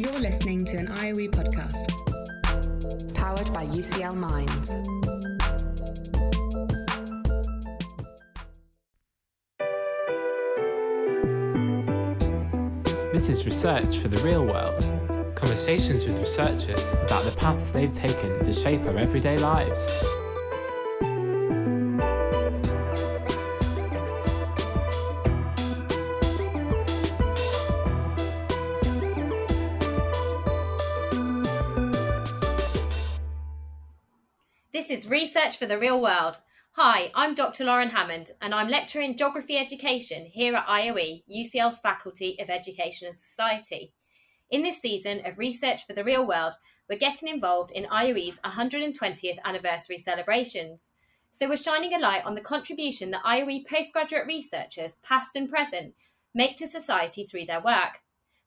You're listening to an IOE podcast. Powered by UCL Minds. This is Research for the Real World. Conversations with researchers about the paths they've taken to shape our everyday lives. This is Research for the Real World. Hi, I'm Dr. Lauren Hammond and I'm lecturer in Geography Education here at IOE, UCL's Faculty of Education and Society. In this season of Research for the Real World, we're getting involved in IOE's 120th anniversary celebrations. So we're shining a light on the contribution that IOE postgraduate researchers, past and present, make to society through their work.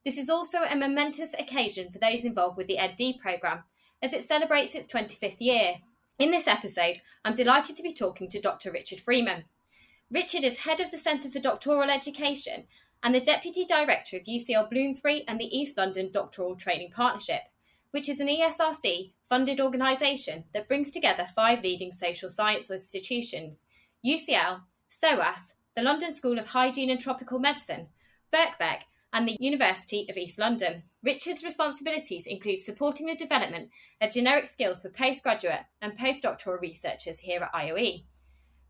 This is also a momentous occasion for those involved with the EdD programme, as it celebrates its 25th year. In this episode, I'm delighted to be talking to Dr. Richard Freeman. Richard is head of the Centre for Doctoral Education and the Deputy Director of UCL Bloomsbury and the East London Doctoral Training Partnership, which is an ESRC-funded organisation that brings together 5 leading social science institutions: UCL, SOAS, the London School of Hygiene and Tropical Medicine, Birkbeck, and the University of East London. Richard's responsibilities include supporting the development of generic skills for postgraduate and postdoctoral researchers here at IOE.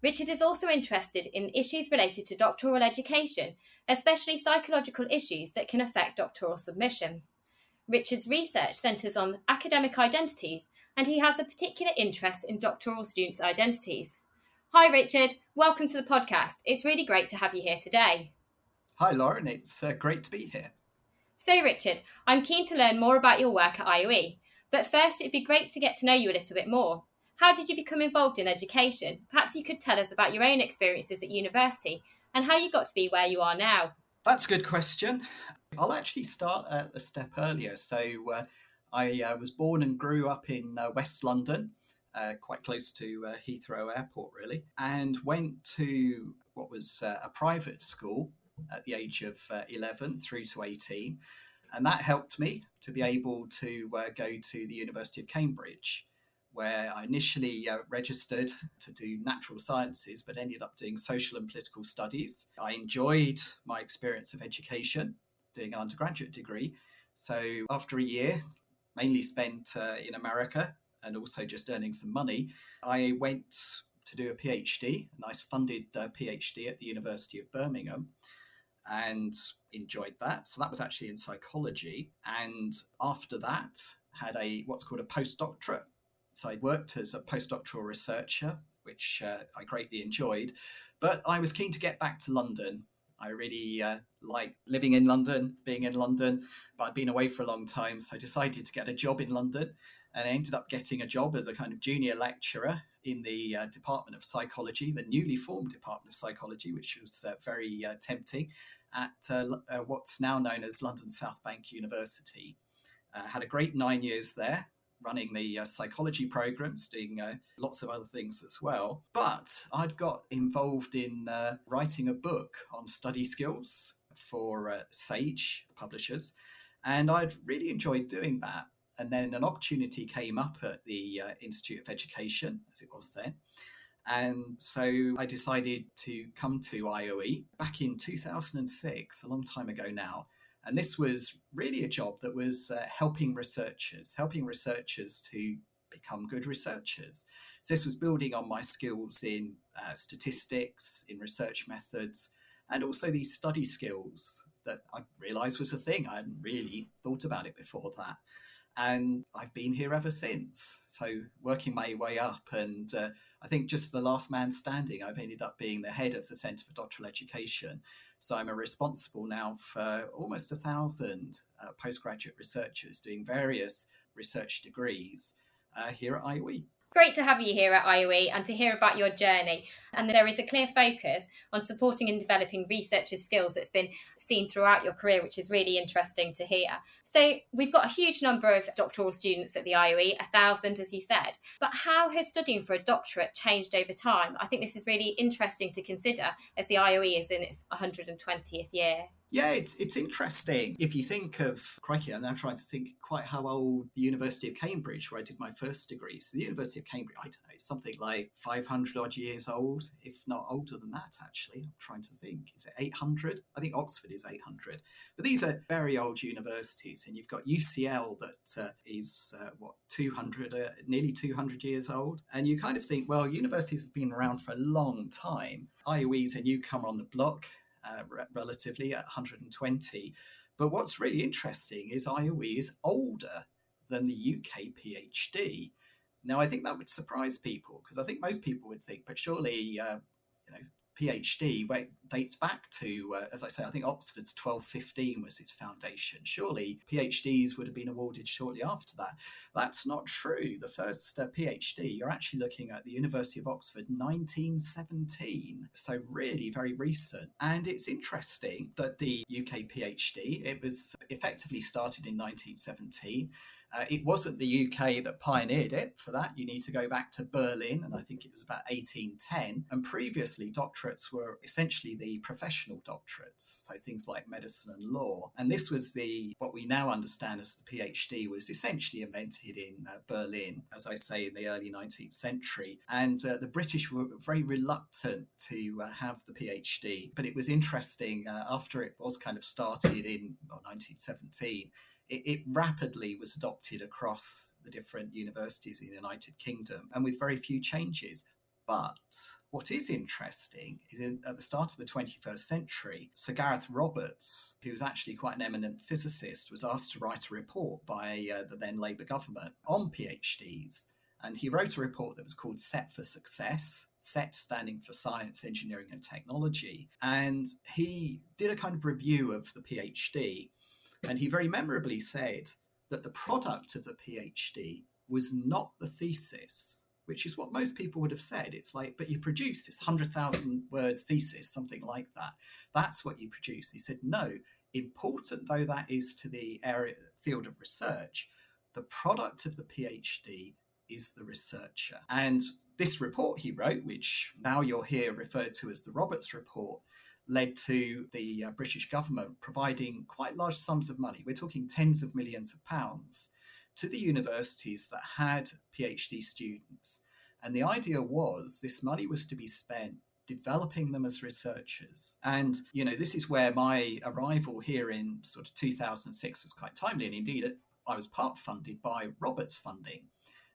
Richard is also interested in issues related to doctoral education, especially psychological issues that can affect doctoral submission. Richard's research centres on academic identities, and he has a particular interest in doctoral students' identities. Hi Richard, welcome to the podcast. It's really great to have you here today. Hi Lauren, it's great to be here. So Richard, I'm keen to learn more about your work at IOE, but first it'd be great to get to know you a little bit more. How did you become involved in education? Perhaps you could tell us about your own experiences at university and how you got to be where you are now. That's a good question. I'll actually start a step earlier. So I was born and grew up in West London, quite close to Heathrow Airport really, and went to what was a private school at the age of 11 through to 18. And that helped me to be able to go to the University of Cambridge, where I initially registered to do natural sciences, but ended up doing social and political studies. I enjoyed my experience of education, doing an undergraduate degree. So after a year, mainly spent in America and also just earning some money, I went to do a PhD, a nice funded PhD at the University of Birmingham, and enjoyed that. So that was actually in psychology. And after that, had what's called a postdoctorate. So I worked as a postdoctoral researcher, which I greatly enjoyed. But I was keen to get back to London. I really like living in London, being in London, but I'd been away for a long time. So I decided to get a job in London, and I ended up getting a job as a kind of junior lecturer in the Department of Psychology, the newly formed Department of Psychology, which was very tempting, at what's now known as London South Bank University. Had a great 9 years there, running the psychology programs, doing lots of other things as well. But I'd got involved in writing a book on study skills for Sage publishers, and I'd really enjoyed doing that. And then an opportunity came up at the Institute of Education, as it was then. And so I decided to come to IOE back in 2006, a long time ago now. And this was really a job that was helping researchers to become good researchers. So this was building on my skills in statistics, in research methods, and also these study skills that I realised was a thing. I hadn't really thought about it before that. And I've been here ever since. So working my way up, and I think just the last man standing, I've ended up being the head of the Centre for Doctoral Education. So I'm responsible now for almost 1,000 postgraduate researchers doing various research degrees here at IOE. Great to have you here at IOE and to hear about your journey. And there is a clear focus on supporting and developing researchers' skills that's been seen throughout your career, which is really interesting to hear. So we've got a huge number of doctoral students at the IOE, 1,000 as you said, but how has studying for a doctorate changed over time? I think this is really interesting to consider as the IOE is in its 120th year. Yeah, it's interesting. If you think of, crikey, I'm now trying to think quite how old the University of Cambridge, where I did my first degree. So the University of Cambridge, I don't know, it's something like 500 odd years old, if not older than that, actually. I'm trying to think. Is it 800? I think Oxford is 800. But these are very old universities. And you've got UCL that is, 200, nearly 200 years old. And you kind of think, well, universities have been around for a long time. IOE's a newcomer on the block. Relatively at 120. But what's really interesting is IOE is older than the UK PhD. Now, I think that would surprise people because I think most people would think, but surely, PhD dates back to, as I say, I think Oxford's 1215 was its foundation. Surely PhDs would have been awarded shortly after that. That's not true. The first PhD, you're actually looking at the University of Oxford 1917. So really very recent. And it's interesting that the UK PhD, it was effectively started in 1917. It wasn't the UK that pioneered it. For that, you need to go back to Berlin, and I think it was about 1810. And previously, doctorates were essentially the professional doctorates, so things like medicine and law. And this was what we now understand as the PhD was essentially invented in Berlin, as I say, in the early 19th century. And the British were very reluctant to have the PhD. But it was interesting, after it was kind of started in 1917, it rapidly was adopted across the different universities in the United Kingdom and with very few changes. But what is interesting is at the start of the 21st century, Sir Gareth Roberts, who was actually quite an eminent physicist, was asked to write a report by the then Labour government on PhDs. And he wrote a report that was called Set for Success, SET standing for Science, Engineering and Technology. And he did a kind of review of the PhD. And he very memorably said that the product of the PhD was not the thesis, which is what most people would have said. It's like, but you produce this 100,000 word thesis, something like that. That's what you produce. He said, no, important though that is to the field of research, the product of the PhD is the researcher. And this report he wrote, which now you'll hear referred to as the Roberts Report, led to the British government providing quite large sums of money. We're talking tens of millions of pounds to the universities that had PhD students. And the idea was this money was to be spent developing them as researchers. And, this is where my arrival here in sort of 2006 was quite timely. And indeed, I was part funded by Roberts funding.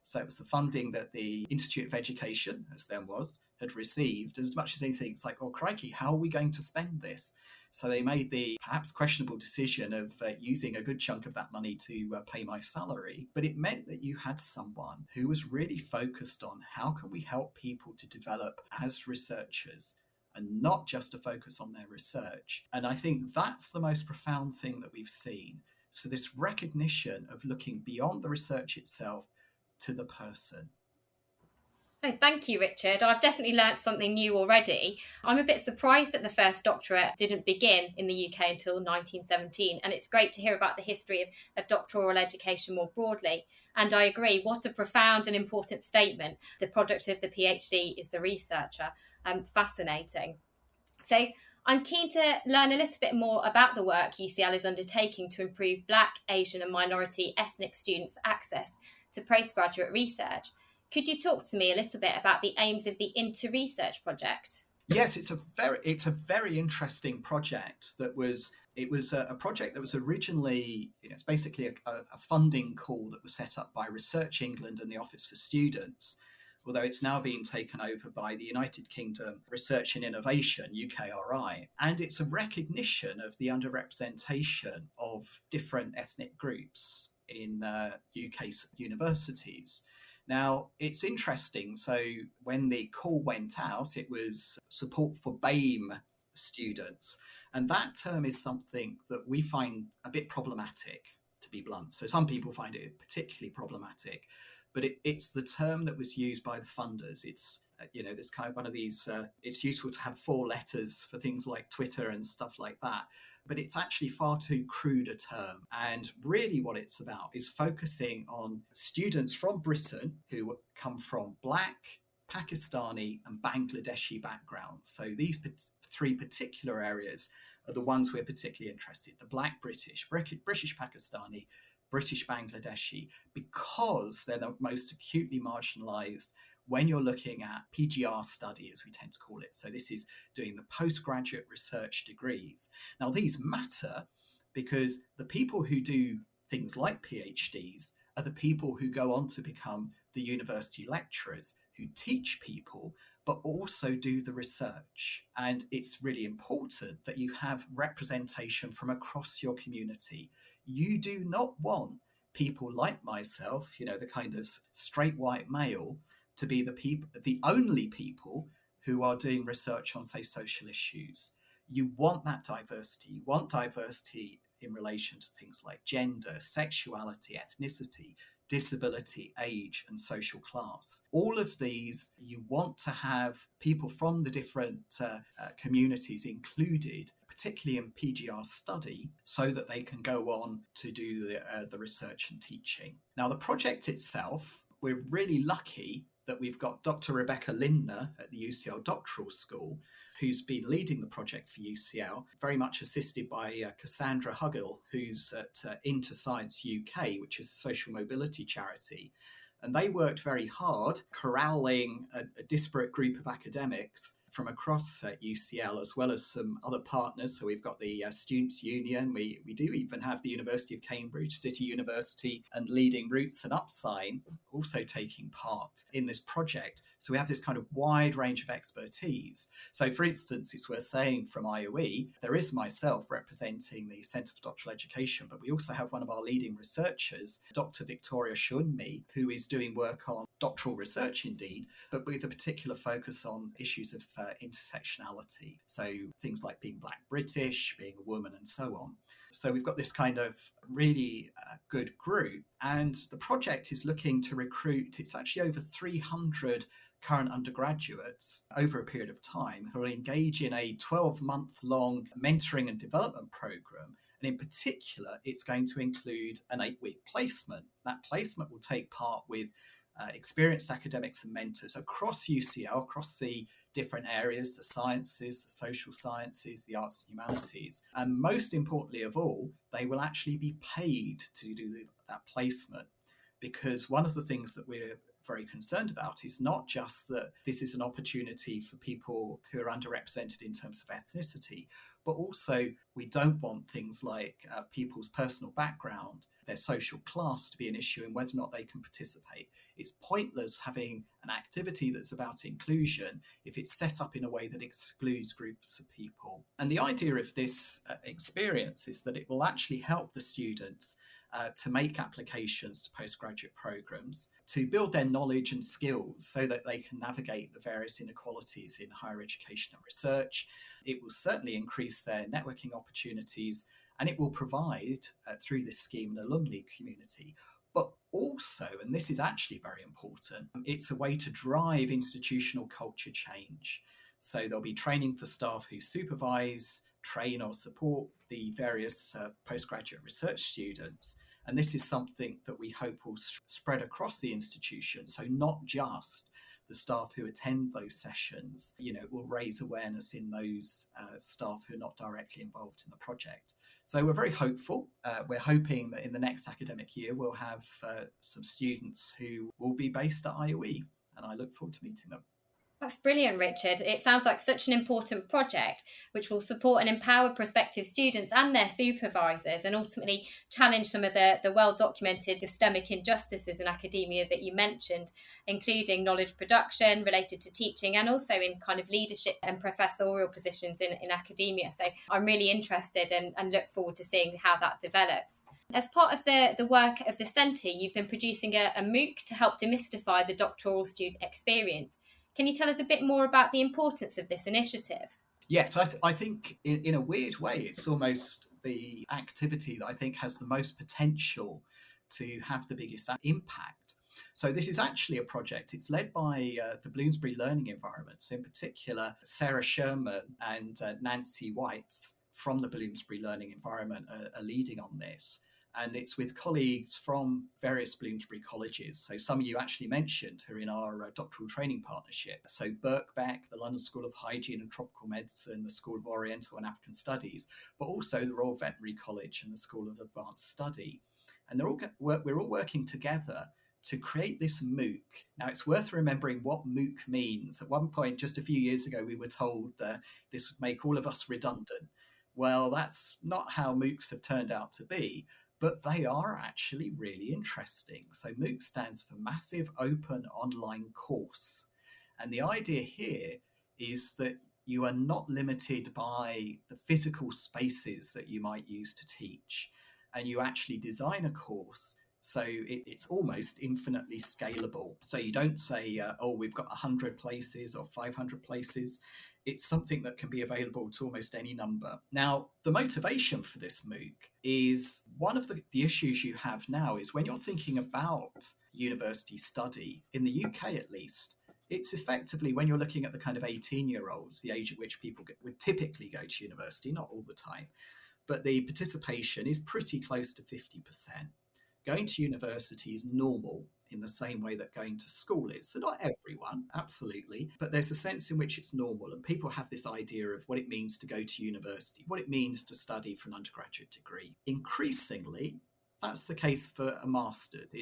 So it was the funding that the Institute of Education, as then was, had received. And as much as anything, it's like, oh, crikey, how are we going to spend this? So they made the perhaps questionable decision of using a good chunk of that money to pay my salary. But it meant that you had someone who was really focused on how can we help people to develop as researchers and not just to focus on their research. And I think that's the most profound thing that we've seen. So this recognition of looking beyond the research itself to the person. Oh, thank you, Richard. I've definitely learnt something new already. I'm a bit surprised that the first doctorate didn't begin in the UK until 1917, and it's great to hear about the history of doctoral education more broadly. And I agree, what a profound and important statement. The product of the PhD is the researcher. Fascinating. So I'm keen to learn a little bit more about the work UCL is undertaking to improve Black, Asian and minority ethnic students' access to postgraduate research. Could you talk to me a little bit about the aims of the Into Research project? Yes, it's a very interesting project. It was a project that was originally, it's basically a funding call that was set up by Research England and the Office for Students, although it's now being taken over by the United Kingdom Research and Innovation, UKRI. And it's a recognition of the underrepresentation of different ethnic groups in UK universities. Now, it's interesting. So when the call went out, it was support for BAME students. And that term is something that we find a bit problematic, to be blunt. So some people find it particularly problematic. but it's the term that was used by the funders. It's there's kind of one of these, it's useful to have 4 letters for things like Twitter and stuff like that, but it's actually far too crude a term. And really what it's about is focusing on students from Britain who come from Black, Pakistani and Bangladeshi backgrounds. So these 3 particular areas are the ones we're particularly interested in: the Black British, British Pakistani, British Bangladeshi, because they're the most acutely marginalised when you're looking at PGR study, as we tend to call it. So this is doing the postgraduate research degrees. Now, these matter because the people who do things like PhDs are the people who go on to become the university lecturers who teach people, but also do the research. And it's really important that you have representation from across your community. You do not want people like myself, the kind of straight white male, to be the only people who are doing research on, say, social issues. You want that diversity. You want diversity in relation to things like gender, sexuality, ethnicity, disability, age, and social class. All of these, you want to have people from the different communities included, particularly in PGR study, so that they can go on to do the research and teaching. Now, the project itself, we're really lucky that we've got Dr. Rebecca Lindner at the UCL Doctoral School, who's been leading the project for UCL, very much assisted by Cassandra Huggill, who's at InterScience UK, which is a social mobility charity. And they worked very hard corralling a disparate group of academics from across UCL, as well as some other partners. So we've got the Students' Union. We do even have the University of Cambridge, City University, and Leading Roots and Upsign also taking part in this project. So we have this kind of wide range of expertise. So, for instance, it's worth saying from IOE, there is myself representing the Centre for Doctoral Education, but we also have one of our leading researchers, Dr. Victoria Shunmi, who is doing work on doctoral research indeed, but with a particular focus on issues of intersectionality. So things like being Black British, being a woman, and so on. So we've got this kind of really good group, and the project is looking to recruit, it's actually over 300 current undergraduates over a period of time who will engage in a 12-month-long mentoring and development program. And in particular, it's going to include an 8-week placement. That placement will take part with experienced academics and mentors across UCL, across the different areas, the sciences, the social sciences, the arts and humanities. And most importantly of all, they will actually be paid to do that placement, because one of the things that we're very concerned about is not just that this is an opportunity for people who are underrepresented in terms of ethnicity, but also we don't want things like people's personal background, their social class to be an issue in whether or not they can participate. It's pointless having an activity that's about inclusion if it's set up in a way that excludes groups of people. And the idea of this experience is that it will actually help the students to make applications to postgraduate programs, to build their knowledge and skills so that they can navigate the various inequalities in higher education and research. It will certainly increase their networking opportunities, and it will provide, through this scheme, an alumni community. But also, and this is actually very important, it's a way to drive institutional culture change. So there'll be training for staff who supervise, train or support the various postgraduate research students. And this is something that we hope will spread across the institution. So not just the staff who attend those sessions, it will raise awareness in those staff who are not directly involved in the project. So we're very hopeful. We're hoping that in the next academic year, we'll have some students who will be based at IOE, and I look forward to meeting them. That's brilliant, Richard. It sounds like such an important project which will support and empower prospective students and their supervisors, and ultimately challenge some of the well-documented systemic injustices in academia that you mentioned, including knowledge production related to teaching and also in kind of leadership and professorial positions in academia. So I'm really interested and look forward to seeing how that develops. As part of the work of the Centre, you've been producing a MOOC to help demystify the doctoral student experience. Can you tell us a bit more about the importance of this initiative? Yes, I think in a weird way, it's almost the activity that I think has the most potential to have the biggest impact. So this is actually a project. It's led by the Bloomsbury Learning Environments, in particular Sarah Sherman and Nancy Whites from the Bloomsbury Learning Environment are leading on this. And it's with colleagues from various Bloomsbury colleges. So some of you actually mentioned who are in our doctoral training partnership. So Birkbeck, the London School of Hygiene and Tropical Medicine, the School of Oriental and African Studies, but also the Royal Veterinary College and the School of Advanced Study. And we're all working together to create this MOOC. Now, it's worth remembering what MOOC means. At one point, just a few years ago, we were told that this would make all of us redundant. Well, that's not how MOOCs have turned out to be, but they are actually really interesting. So MOOC stands for Massive Open Online Course. And the idea here is that you are not limited by the physical spaces that you might use to teach. And you actually design a course so it's almost infinitely scalable. So you don't say, we've got 100 places or 500 places. It's something that can be available to almost any number. Now, the motivation for this MOOC is one of the issues you have now is when you're thinking about university study, in the UK at least, it's effectively when you're looking at the kind of 18-year-olds, the age at which people would typically go to university, not all the time, but the participation is pretty close to 50%. Going to university is normal in the same way that going to school is. So not everyone, absolutely, but there's a sense in which it's normal. And people have this idea of what it means to go to university, what it means to study for an undergraduate degree. Increasingly, that's the case for a master's.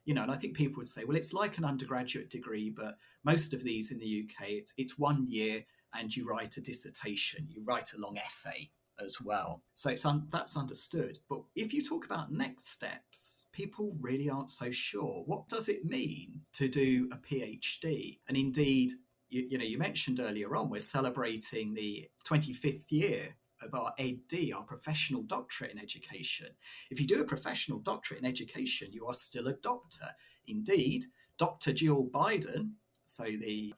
And I think people would say, well, it's like an undergraduate degree, but most of these in the UK, it's 1 year and you write a dissertation, you write a long essay as well. So that's understood. But if you talk about next steps, people really aren't so sure. What does it mean to do a PhD? And indeed, you mentioned earlier on, we're celebrating the 25th year of our EdD, our professional doctorate in education. If you do a professional doctorate in education, you are still a doctor. Indeed, Dr. Jill Biden, so the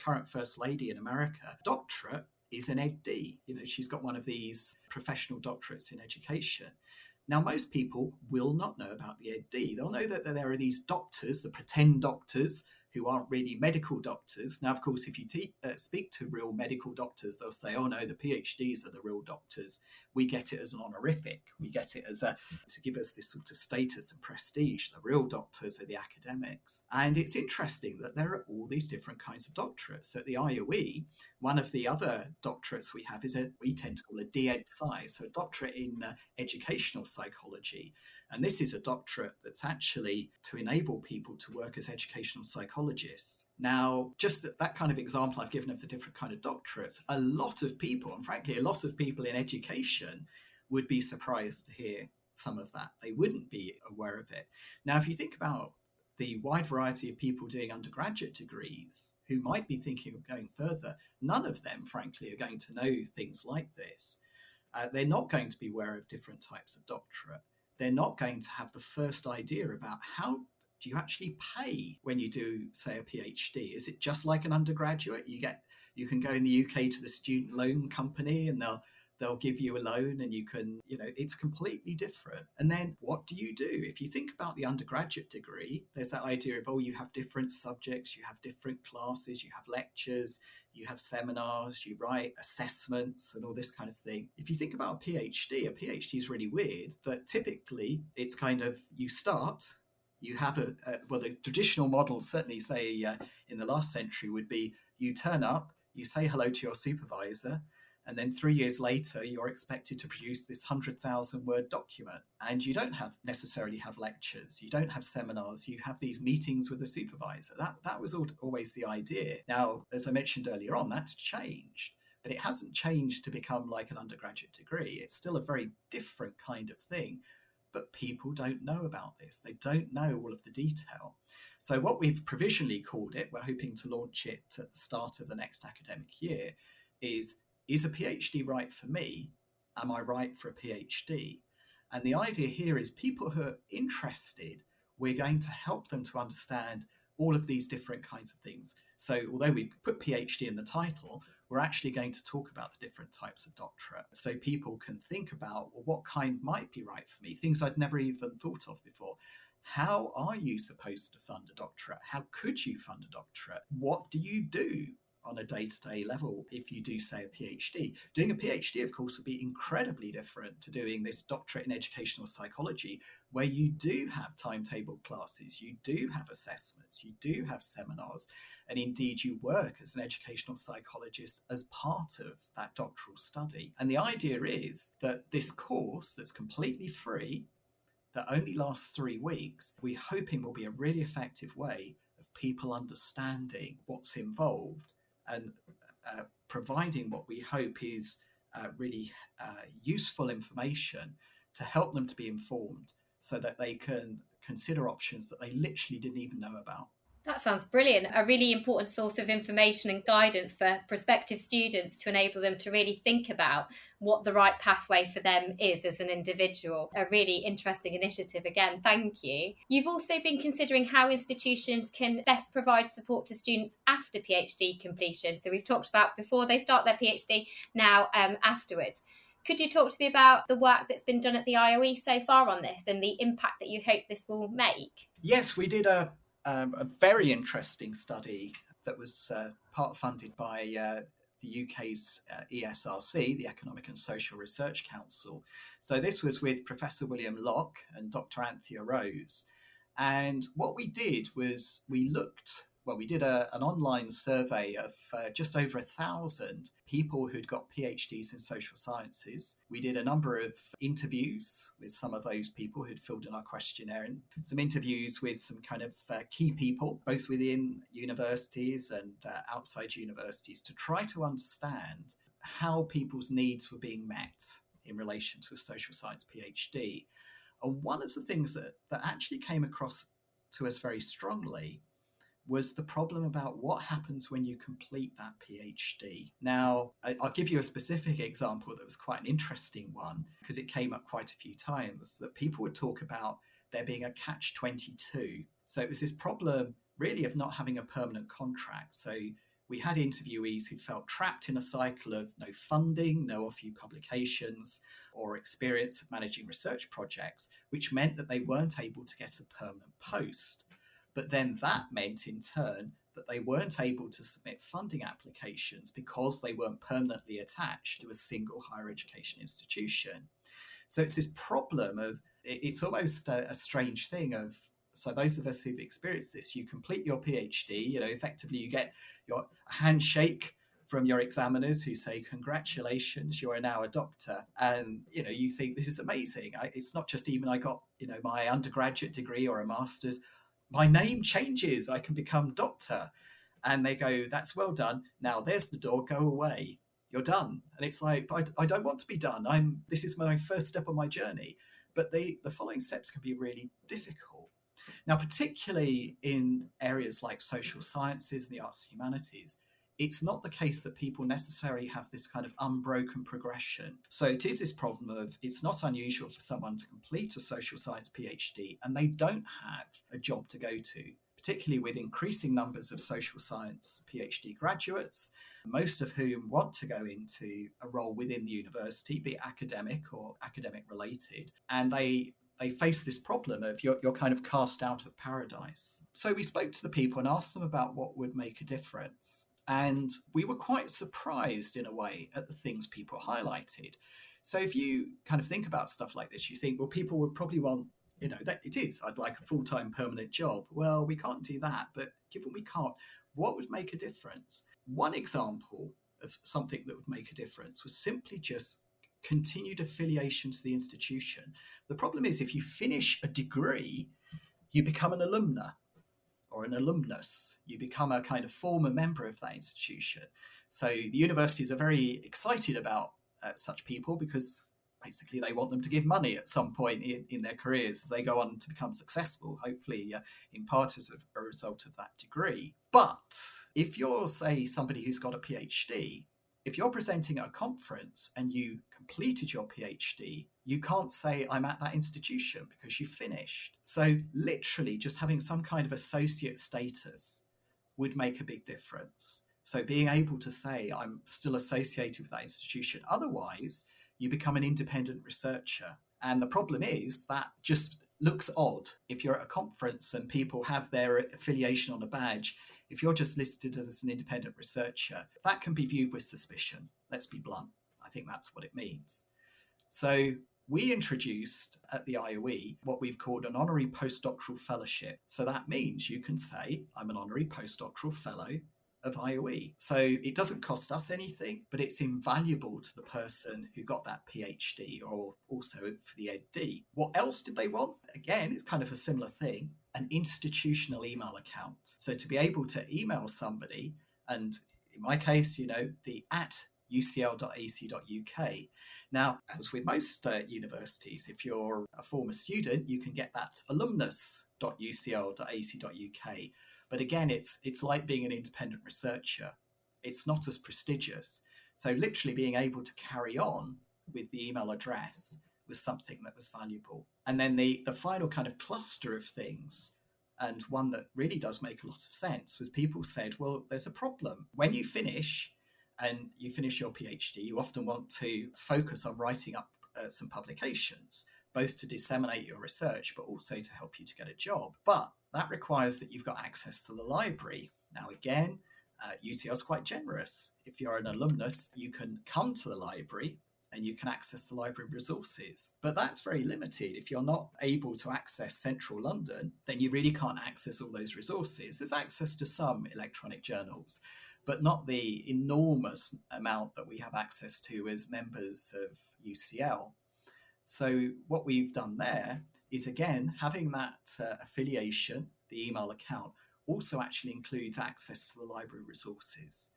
current First Lady in America, doctorate is an EdD. She's got one of these professional doctorates in education. Now, most people will not know about the EdD. They'll know that there are these doctors, the pretend doctors, who aren't really medical doctors. Now, of course, if you speak to real medical doctors, they'll say, oh no, the PhDs are the real doctors. We get it as an honorific. We get it as to give us this sort of status and prestige. The real doctors are the academics. And it's interesting that there are all these different kinds of doctorates. So at the IOE, one of the other doctorates we have is we tend to call a DEd-Sci, so a doctorate in educational psychology. And this is a doctorate that's actually to enable people to work as educational psychologists. Now, just that kind of example I've given of the different kind of doctorates, a lot of people, and frankly, a lot of people in education would be surprised to hear some of that. They wouldn't be aware of it. Now, if you think about the wide variety of people doing undergraduate degrees who might be thinking of going further, none of them, frankly, are going to know things like this. They're not going to be aware of different types of doctorate. They're not going to have the first idea about how do you actually pay when you do, say, a PhD? Is it just like an undergraduate? You can go in the UK to the student loan company and they'll give you a loan and you can, it's completely different. And then what do? If you think about the undergraduate degree, there's that idea of, you have different subjects, you have different classes, you have lectures, you have seminars, you write assessments and all this kind of thing. If you think about a PhD is really weird, that typically it's kind of, you start, you have the traditional model, certainly say in the last century, would be you turn up, you say hello to your supervisor, and then 3 years later, you're expected to produce this 100,000 word document. And you don't necessarily have lectures. You don't have seminars. You have these meetings with the supervisor. That was always the idea. Now, as I mentioned earlier on, that's changed. But it hasn't changed to become like an undergraduate degree. It's still a very different kind of thing. But people don't know about this. They don't know all of the detail. So what we've provisionally called it, we're hoping to launch it at the start of the next academic year, is a PhD right for me? Am I right for a PhD? And the idea here is people who are interested, we're going to help them to understand all of these different kinds of things. So although we put PhD in the title, we're actually going to talk about the different types of doctorate. So people can think about, what kind might be right for me? Things I'd never even thought of before. How are you supposed to fund a doctorate? How could you fund a doctorate? What do you do on a day-to-day level if you do, say, a PhD? Doing a PhD, of course, would be incredibly different to doing this doctorate in educational psychology, where you do have timetable classes, you do have assessments, you do have seminars, and indeed you work as an educational psychologist as part of that doctoral study. And the idea is that this course that's completely free, that only lasts 3 weeks, we're hoping will be a really effective way of people understanding what's involved and providing what we hope is really useful information to help them to be informed so that they can consider options that they literally didn't even know about. That sounds brilliant. A really important source of information and guidance for prospective students to enable them to really think about what the right pathway for them is as an individual. A really interesting initiative. Again, thank you. You've also been considering how institutions can best provide support to students after PhD completion. So we've talked about before they start their PhD, now afterwards. Could you talk to me about the work that's been done at the IOE so far on this and the impact that you hope this will make? Yes, we did a very interesting study that was part funded by the UK's ESRC, the Economic and Social Research Council. So this was with Professor William Locke and Dr. Anthea Rose. And what we did was we did an online survey of just over 1,000 people who'd got PhDs in social sciences. We did a number of interviews with some of those people who'd filled in our questionnaire, and some interviews with some kind of key people, both within universities and outside universities, to try to understand how people's needs were being met in relation to a social science PhD. And one of the things that actually came across to us very strongly was the problem about what happens when you complete that PhD. Now, I'll give you a specific example that was quite an interesting one, because it came up quite a few times, that people would talk about there being a catch-22. So it was this problem really of not having a permanent contract. So we had interviewees who felt trapped in a cycle of no funding, no off-you publications, or experience of managing research projects, which meant that they weren't able to get a permanent post. But then that meant in turn that they weren't able to submit funding applications because they weren't permanently attached to a single higher education institution. So it's this problem of, it's almost a strange thing of, so those of us who've experienced this, you complete your PhD, effectively you get your handshake from your examiners who say, congratulations, you are now a doctor. And, you think this is amazing. It's not just even I got, my undergraduate degree or a master's. My name changes, I can become doctor. And they go, that's well done. Now there's the door, go away. You're done. And it's like, but I don't want to be done. This is my first step on my journey. But the following steps can be really difficult. Now, particularly in areas like social sciences and the arts and humanities, it's not the case that people necessarily have this kind of unbroken progression. So it is this problem of, it's not unusual for someone to complete a social science PhD and they don't have a job to go to, particularly with increasing numbers of social science PhD graduates, most of whom want to go into a role within the university, be it academic or academic related, and they face this problem of you're kind of cast out of paradise. So we spoke to the people and asked them about what would make a difference. And we were quite surprised in a way at the things people highlighted. So if you kind of think about stuff like this, you think, well, people would probably want, that it is, I'd like a full-time permanent job. Well, we can't do that. But given we can't, what would make a difference? One example of something that would make a difference was simply just continued affiliation to the institution. The problem is if you finish a degree, you become an alumna or an alumnus. You become a kind of former member of that institution. So the universities are very excited about such people because basically they want them to give money at some point in their careers as they go on to become successful, hopefully in part as a result of that degree. But if you're, say, somebody who's got a PhD, if you're presenting at a conference and you completed your PhD, you can't say, I'm at that institution because you finished. So literally just having some kind of associate status would make a big difference. So being able to say, I'm still associated with that institution. Otherwise, you become an independent researcher. And the problem is that just looks odd. If you're at a conference and people have their affiliation on a badge, if you're just listed as an independent researcher, that can be viewed with suspicion. Let's be blunt. I think that's what it means. So we introduced at the IOE what we've called an honorary postdoctoral fellowship. So that means you can say, I'm an honorary postdoctoral fellow of IOE. So it doesn't cost us anything, but it's invaluable to the person who got that PhD, or also for the EdD. What else did they want? Again, it's kind of a similar thing, an institutional email account. So to be able to email somebody, and in my case, the @ucl.ac.uk. Now, as with most universities, if you're a former student, you can get that alumnus.ucl.ac.uk. But again, it's like being an independent researcher. It's not as prestigious. So literally being able to carry on with the email address was something that was valuable. And then the final kind of cluster of things, and one that really does make a lot of sense, was people said, well, there's a problem. When you finish your PhD, you often want to focus on writing up some publications, both to disseminate your research, but also to help you to get a job. But that requires that you've got access to the library. Now, again, UCL is quite generous. If you're an alumnus, you can come to the library and you can access the library resources. But that's very limited. If you're not able to access central London, then you really can't access all those resources. There's access to some electronic journals, but not the enormous amount that we have access to as members of UCL. So what we've done there is, again, having that affiliation, the email account, also actually includes access to the library resources.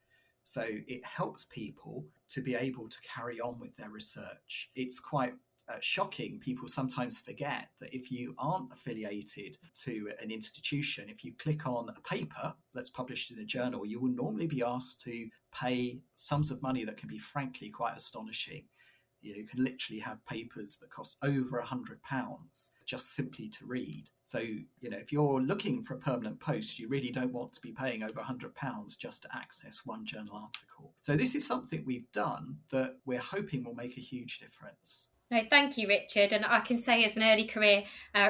So it helps people to be able to carry on with their research. It's quite shocking. People sometimes forget that if you aren't affiliated to an institution, if you click on a paper that's published in a journal, you will normally be asked to pay sums of money that can be frankly quite astonishing. You can literally have papers that cost over £100 just simply to read. So, if you're looking for a permanent post, you really don't want to be paying over £100 just to access one journal article. So this is something we've done that we're hoping will make a huge difference. No, thank you, Richard. And I can say, as an early career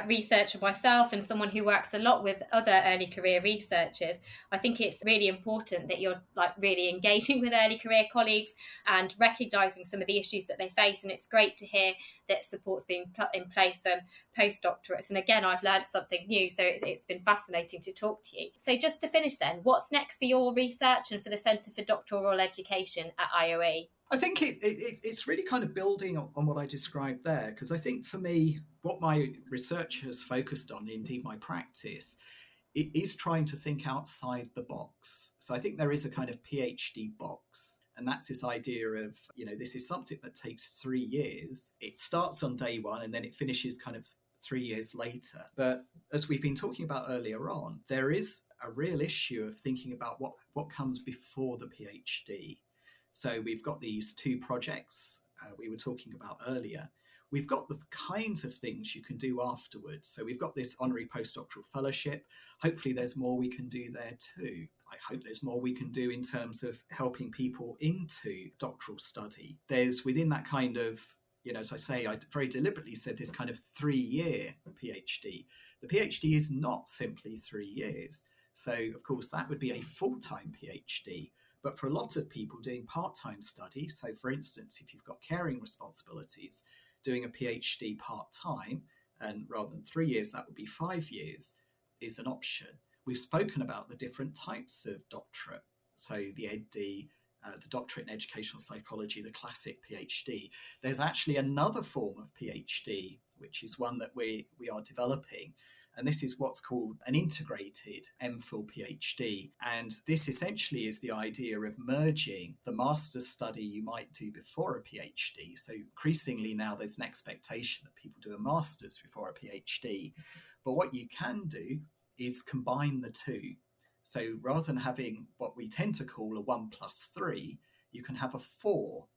researcher myself and someone who works a lot with other early career researchers, I think it's really important that you're really engaging with early career colleagues and recognising some of the issues that they face. And it's great to hear that support's being put in place for postdoctorates. And again, I've learned something new, so it's been fascinating to talk to you. So just to finish then, what's next for your research and for the Centre for Doctoral Education at IOE? I think it's really kind of building on what I described there, because I think for me, what my research has focused on, indeed my practice, it is trying to think outside the box. So I think there is a kind of PhD box, and that's this idea of, this is something that takes 3 years. It starts on day one and then it finishes kind of 3 years later. But as we've been talking about earlier on, there is a real issue of thinking about what comes before the PhD. So we've got these 2 projects we were talking about earlier. We've got the kinds of things you can do afterwards. So we've got this honorary postdoctoral fellowship. Hopefully there's more we can do there too. I hope there's more we can do in terms of helping people into doctoral study. There's within that kind of, as I say, I very deliberately said this kind of 3-year PhD. The PhD is not simply 3 years. So of course that would be a full-time PhD. But for a lot of people doing part-time study, so for instance, if you've got caring responsibilities, doing a PhD part-time, and rather than 3 years, that would be 5 years, is an option. We've spoken about the different types of doctorate. So the EdD, the doctorate in educational psychology, the classic PhD. There's actually another form of PhD, which is one that we are developing. And this is what's called an integrated MPhil PhD. And this essentially is the idea of merging the master's study you might do before a PhD. So increasingly now there's an expectation that people do a master's before a PhD. But what you can do is combine the two. So rather than having what we tend to call a 1+3, you can have a 4.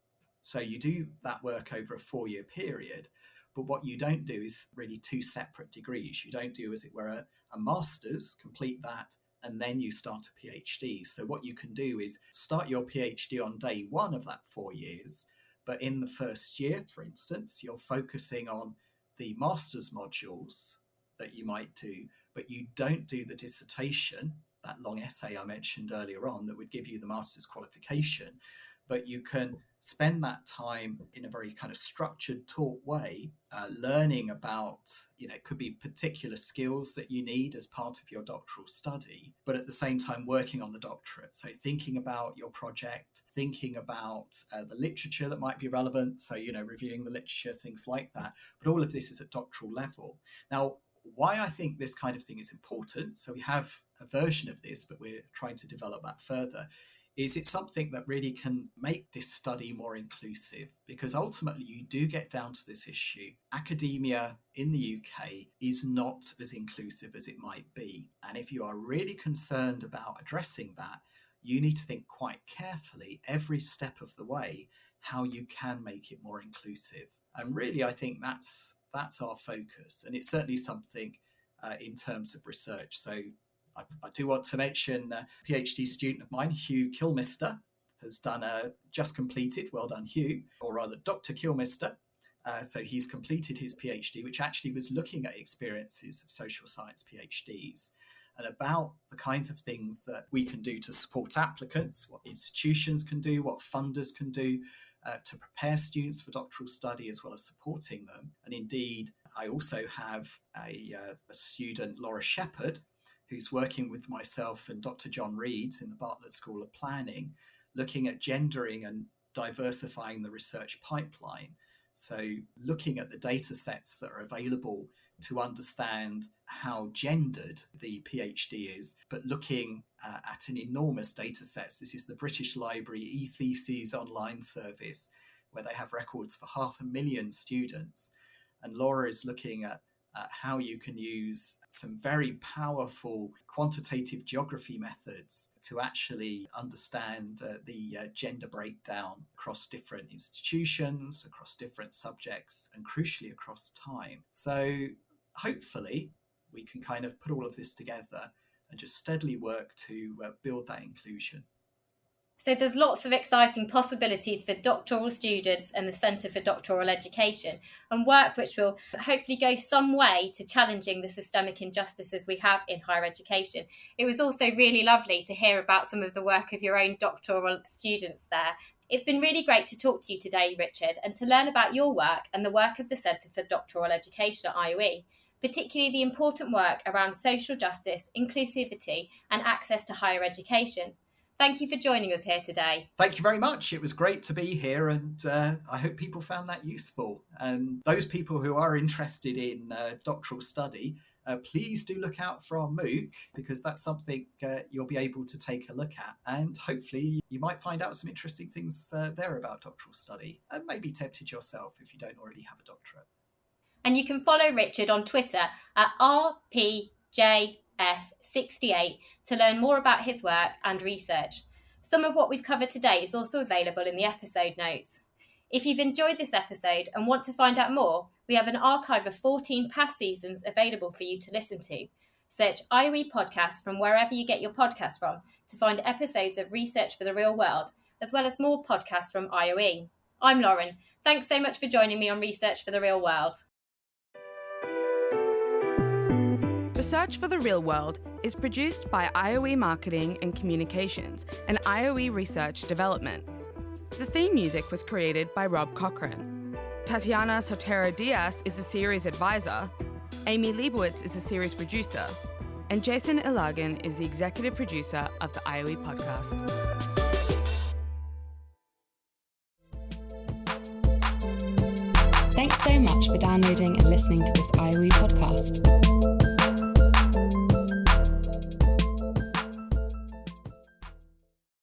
So you do that work over a 4-year period. But what you don't do is really 2 separate degrees. You don't do, as it were, a master's, complete that, and then you start a PhD. So what you can do is start your PhD on day 1 of that 4 years. But in the first year, for instance, you're focusing on the master's modules that you might do, but you don't do the dissertation, that long essay I mentioned earlier on that would give you the master's qualification, but you can spend that time in a very kind of structured, taught way, learning about, it could be particular skills that you need as part of your doctoral study, but at the same time working on the doctorate. So thinking about your project, thinking about the literature that might be relevant. So, reviewing the literature, things like that. But all of this is at doctoral level. Now, why I think this kind of thing is important, so we have a version of this, but we're trying to develop that further, is it something that really can make this study more inclusive? Because ultimately you do get down to this issue. Academia in the UK is not as inclusive as it might be. And if you are really concerned about addressing that, you need to think quite carefully every step of the way how you can make it more inclusive. And really, I think that's our focus. And it's certainly something in terms of research. So I do want to mention a PhD student of mine, Hugh Kilmister, has just completed, well done Hugh, or rather Dr. Kilmister. So he's completed his PhD, which actually was looking at experiences of social science PhDs and about the kinds of things that we can do to support applicants, what institutions can do, what funders can do to prepare students for doctoral study as well as supporting them. And indeed, I also have a student, Laura Shepherd, who's working with myself and Dr. John Reeds in the Bartlett School of Planning, looking at gendering and diversifying the research pipeline. So looking at the data sets that are available to understand how gendered the PhD is, but looking at an enormous data sets. This is the British Library eTheses online service, where they have records for 500,000 students. And Laura is looking at how you can use some very powerful quantitative geography methods to actually understand the gender breakdown across different institutions, across different subjects, and crucially across time. So hopefully we can kind of put all of this together and just steadily work to build that inclusion. So there's lots of exciting possibilities for doctoral students and the Centre for Doctoral Education, and work which will hopefully go some way to challenging the systemic injustices we have in higher education. It was also really lovely to hear about some of the work of your own doctoral students there. It's been really great to talk to you today, Richard, and to learn about your work and the work of the Centre for Doctoral Education at IOE, particularly the important work around social justice, inclusivity and access to higher education. Thank you for joining us here today. Thank you very much. It was great to be here, and I hope people found that useful. And those people who are interested in doctoral study, please do look out for our MOOC, because that's something you'll be able to take a look at. And hopefully you might find out some interesting things there about doctoral study, and maybe tempted yourself if you don't already have a doctorate. And you can follow Richard on Twitter at RPJF68 to learn more about his work and research. Some of what we've covered today is also available in the episode notes. If you've enjoyed this episode and want to find out more, we have an archive of 14 past seasons available for you to listen to. Search IOE Podcasts from wherever you get your podcasts from to find episodes of Research for the Real World, as well as more podcasts from IOE. I'm Lauren. Thanks so much for joining me on Research for the Real World. Research for the Real World is produced by IOE Marketing and Communications and IOE Research Development. The theme music was created by Rob Cochran. Tatiana Sotero Diaz is the series advisor, Amy Leibowitz is the series producer, and Jason Ilagan is the executive producer of the IOE podcast. Thanks so much for downloading and listening to this IOE podcast.